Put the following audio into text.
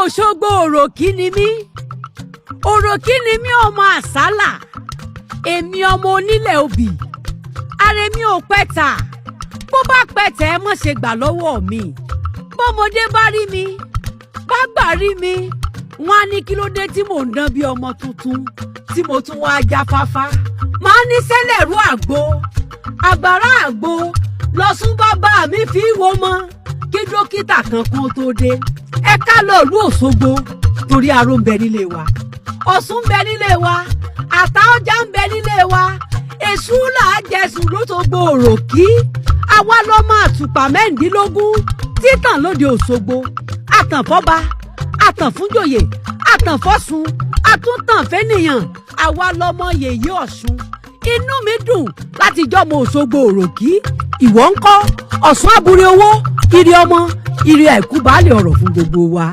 Òṣogbo òròkì ni mí ọmọ àsálà èmi ọmọ onílẹ̀ òbí àrẹ̀mí ò pẹ́ta bó bá pẹ́tẹ́ ẹ mọ̀ ṣe gbà lọ́wọ́ mi bọ́mọdé bá rí mi bá gbà rí mi wọ́n á ní kí ló dé tí mò ń dán bí ọmọ tuntun tí mo tún wá jáfáfá máa ní sẹ́lẹ̀rú àgbo àgbàrá àgbo lọ́sùn bàbá mi fi wo mọ́ kí dókítà kankan tó dé ẹ ká lọ ìlú Òṣogbo torí aró ń bẹ nílé wa Ọ̀ṣun ń bẹ nílé wa Àtaọ́jà ń bẹ nílé wa èṣù là á jẹsùn lóṣogbo òròkì àwa lọ́mọ àtùpà mẹ́rìndínlógún títàn lóde Òṣogbo àtànfọ́ba àtànfúnjòyè àtànfọ́sùn àtúntànfẹ́nìyàn àwa lọ́mọ yèyé Ọ̀ṣun inú mi dùn láti jọmọ Òṣogbo òròkì ìwọ ńkọ́ Ọ̀ṣun àbúrò owó ire ọmọ ire àìkú baálé ọ̀rọ̀ fún gbogbo wa.